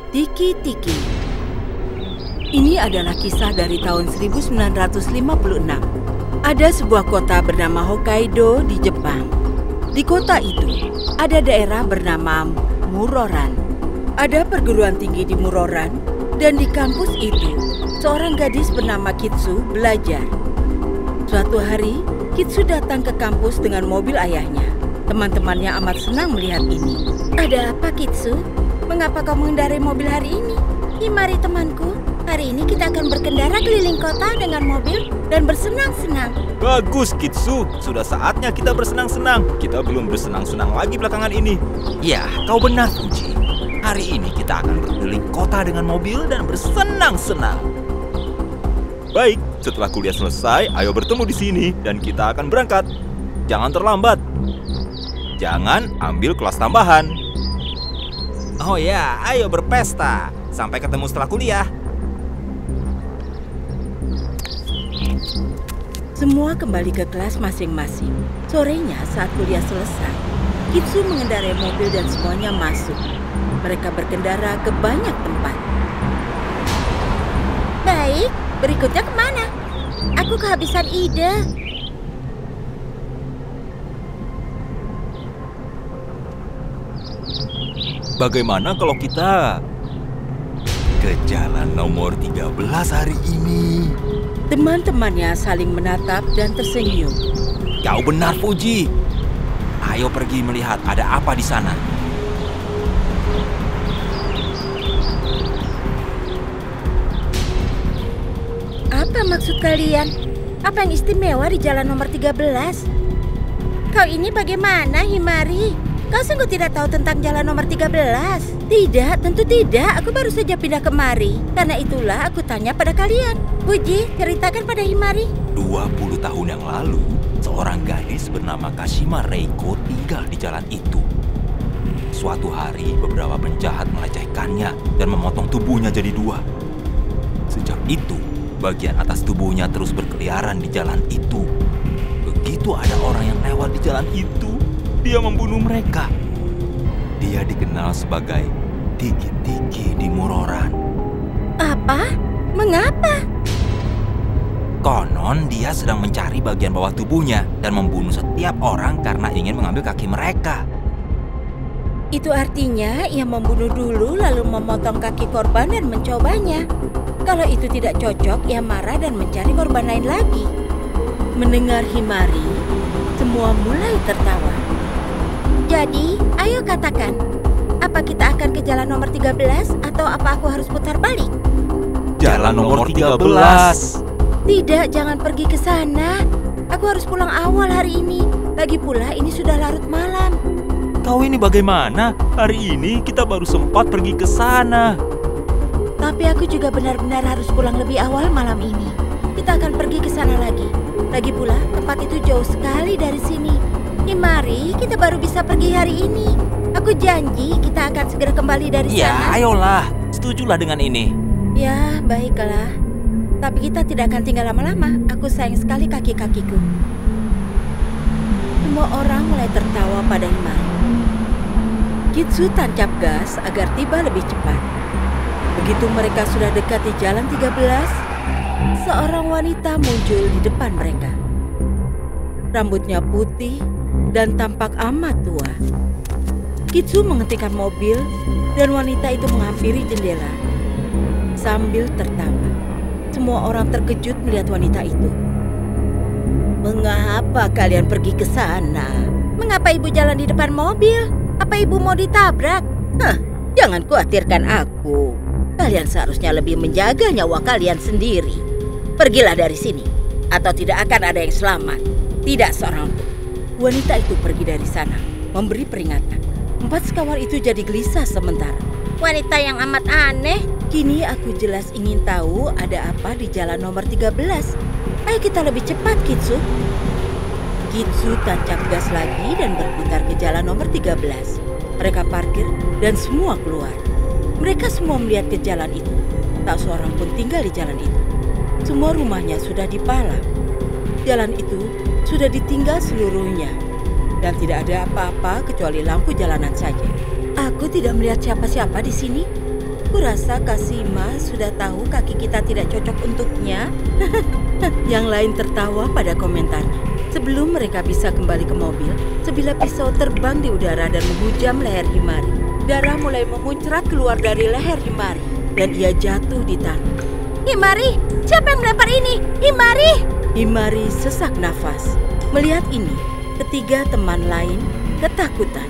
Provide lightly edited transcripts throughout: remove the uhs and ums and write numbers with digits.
Tiki-Tiki. Ini adalah kisah dari tahun 1956. Ada sebuah kota bernama Hokkaido di Jepang. Di kota itu, ada daerah bernama Muroran. Ada perguruan tinggi di Muroran, dan di kampus itu, seorang gadis bernama Kitsu belajar. Suatu hari, Kitsu datang ke kampus dengan mobil ayahnya. Teman-temannya amat senang melihat ini. Ada apa, Kitsu? Mengapa kau mengendarai mobil hari ini? Mari temanku, hari ini kita akan berkendara keliling kota dengan mobil dan bersenang-senang. Bagus, Kitsu. Sudah saatnya kita bersenang-senang. Kita belum bersenang-senang lagi belakangan ini. Ya, kau benar, Fuji. Hari ini kita akan berkeliling kota dengan mobil dan bersenang-senang. Baik, setelah kuliah selesai, ayo bertemu di sini dan kita akan berangkat. Jangan terlambat. Jangan ambil kelas tambahan. Oh ya, ayo berpesta. Sampai ketemu setelah kuliah. Semua kembali ke kelas masing-masing. Sorenya saat kuliah selesai, Kitsu mengendarai mobil dan semuanya masuk. Mereka berkendara ke banyak tempat. Baik, berikutnya kemana? Aku kehabisan ide. Bagaimana kalau kita ke jalan nomor 13 hari ini? Teman-temannya saling menatap dan tersenyum. Kau benar, Fuji. Ayo pergi melihat ada apa di sana. Apa maksud kalian? Apa yang istimewa di jalan nomor 13? Kau ini bagaimana, Himari? Kau sungguh tidak tahu tentang jalan nomor 13? Tidak, tentu tidak. Aku baru saja pindah kemari. Karena itulah aku tanya pada kalian. Fuji, ceritakan pada Himari. 20 tahun yang lalu, seorang gadis bernama Kashima Reiko tinggal di jalan itu. Suatu hari, beberapa penjahat melecehkannya dan memotong tubuhnya jadi dua. Sejak itu, bagian atas tubuhnya terus berkeliaran di jalan itu. Begitu ada orang yang lewat di jalan itu, dia membunuh mereka. Dia dikenal sebagai Tiki-Tiki di Muroran. Apa? Mengapa? Konon dia sedang mencari bagian bawah tubuhnya dan membunuh setiap orang karena ingin mengambil kaki mereka. Itu artinya ia membunuh dulu lalu memotong kaki korban dan mencobanya. Kalau itu tidak cocok, ia marah dan mencari korban lain lagi. Mendengar Himari, semua mulai tertawa. Jadi, ayo katakan, apa kita akan ke jalan nomor 13 atau apa aku harus putar balik? Jalan nomor 13. Tidak, jangan pergi ke sana. Aku harus pulang awal hari ini. Lagi pula ini sudah larut malam. Kau ini bagaimana? Hari ini kita baru sempat pergi ke sana. Tapi aku juga benar-benar harus pulang lebih awal malam ini. Kita akan pergi ke sana lagi. Lagi pula, tempat itu jauh sekali dari sini. Mari, kita baru bisa pergi hari ini. Aku janji kita akan segera kembali dari sana. Ya, ayolah. Setujulah dengan ini. Ya, baiklah. Tapi kita tidak akan tinggal lama-lama. Aku sayang sekali kaki-kakiku. Semua orang mulai tertawa pada Himari. Kitsu tancap gas agar tiba lebih cepat. Begitu mereka sudah dekat di jalan 13, seorang wanita muncul di depan mereka. Rambutnya putih dan tampak amat tua. Kitsu menghentikan mobil dan wanita itu menghampiri jendela. Sambil tertawa, semua orang terkejut melihat wanita itu. Mengapa kalian pergi ke sana? Mengapa ibu jalan di depan mobil? Apa ibu mau ditabrak? Jangan khawatirkan aku. Kalian seharusnya lebih menjaga nyawa kalian sendiri. Pergilah dari sini, atau tidak akan ada yang selamat. Tidak seorang pun. Wanita itu pergi dari sana, memberi peringatan. 4 sekawal itu jadi gelisah sementara. Wanita yang amat aneh. Kini aku jelas ingin tahu ada apa di jalan nomor 13. Ayo kita lebih cepat, Kitsu. Kitsu tancap gas lagi dan berputar ke jalan nomor 13. Mereka parkir dan semua keluar. Mereka semua melihat ke jalan itu. Tak seorang pun tinggal di jalan itu. Semua rumahnya sudah dipalang. Jalan itu sudah ditinggal seluruhnya. Dan tidak ada apa-apa kecuali lampu jalanan saja. Aku tidak melihat siapa-siapa di sini. Kurasa Kasima sudah tahu kaki kita tidak cocok untuknya. Yang lain tertawa pada komentarnya. Sebelum mereka bisa kembali ke mobil, sebilah pisau terbang di udara dan menghujam leher Himari. Darah mulai memuncrat keluar dari leher Himari dan ia jatuh di tanah. Himari, siapa yang melempar ini? Himari! Himari sesak nafas. Melihat ini, ketiga teman lain ketakutan.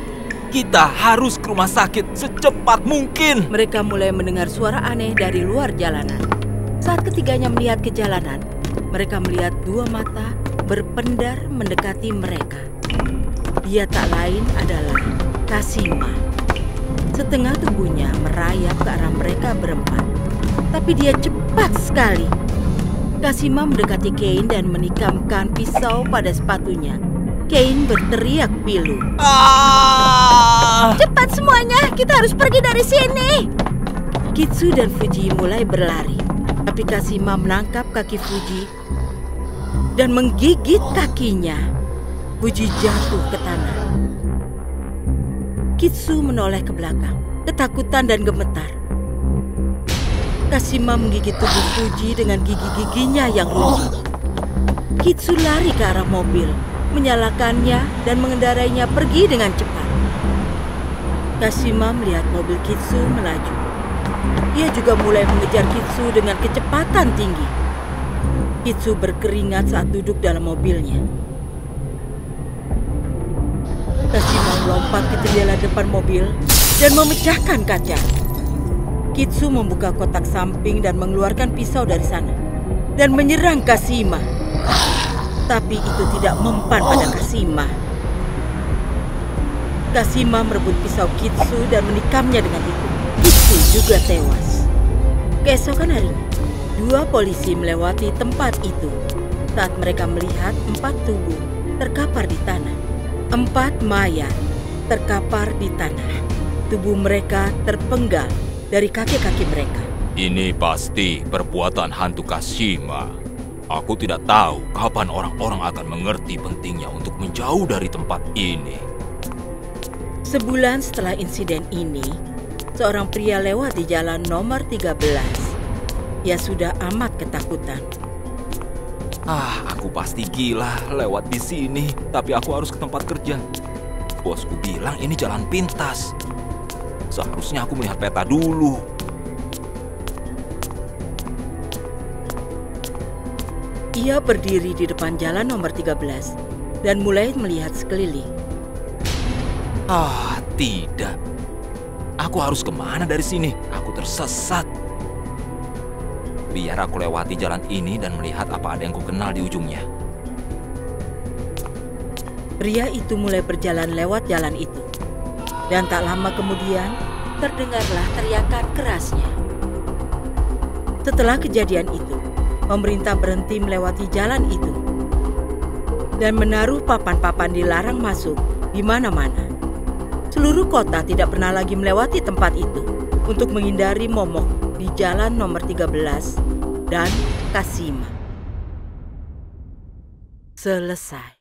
Kita harus ke rumah sakit secepat mungkin. Mereka mulai mendengar suara aneh dari luar jalanan. Saat ketiganya melihat ke jalanan, mereka melihat dua mata berpendar mendekati mereka. Dia tak lain adalah Kasima. Setengah tubuhnya merayap ke arah mereka berempat. Tapi dia cepat sekali. Kasima mendekati Kane dan menikamkan pisau pada sepatunya. Kane berteriak pilu. Cepat semuanya, kita harus pergi dari sini. Kitsu dan Fuji mulai berlari. Tapi Kasima menangkap kaki Fuji dan menggigit kakinya. Fuji jatuh ke tanah. Kitsu menoleh ke belakang, ketakutan dan gemetar. Kasima menggigit tubuh Fuji dengan gigi-giginya yang runtuh. Kitsu lari ke arah mobil, menyalakannya dan mengendarainya pergi dengan cepat. Kasima melihat mobil Kitsu melaju. Ia juga mulai mengejar Kitsu dengan kecepatan tinggi. Kitsu berkeringat saat duduk dalam mobilnya. Kasima melompat ke jendela depan mobil dan memecahkan kaca. Kitsu membuka kotak samping dan mengeluarkan pisau dari sana dan menyerang Kasima. Tapi itu tidak mempan pada Kasima. Kasima merebut pisau Kitsu dan menikamnya dengan itu. Kitsu juga tewas. Keesokan harinya, dua polisi melewati tempat itu saat mereka melihat 4 tubuh terkapar di tanah. 4 mayat terkapar di tanah. Tubuh mereka terpenggal dari kaki-kaki mereka. Ini pasti perbuatan hantu Kasima. Aku tidak tahu kapan orang-orang akan mengerti pentingnya untuk menjauh dari tempat ini. Sebulan setelah insiden ini, seorang pria lewat di jalan nomor 13. Ia sudah amat ketakutan. Aku pasti gila lewat di sini, tapi aku harus ke tempat kerja. Bosku bilang ini jalan pintas. Seharusnya aku melihat peta dulu. Ia berdiri di depan jalan nomor 13 dan mulai melihat sekeliling. Tidak. Aku harus kemana dari sini? Aku tersesat. Biar aku lewati jalan ini dan melihat apa ada yang kukenal di ujungnya. Pria itu mulai berjalan lewat jalan itu. Dan tak lama kemudian, terdengarlah teriakan kerasnya. Setelah kejadian itu, pemerintah berhenti melewati jalan itu dan menaruh papan-papan dilarang masuk di mana-mana. Seluruh kota tidak pernah lagi melewati tempat itu untuk menghindari momok di jalan nomor 13 dan Kasima. Selesai.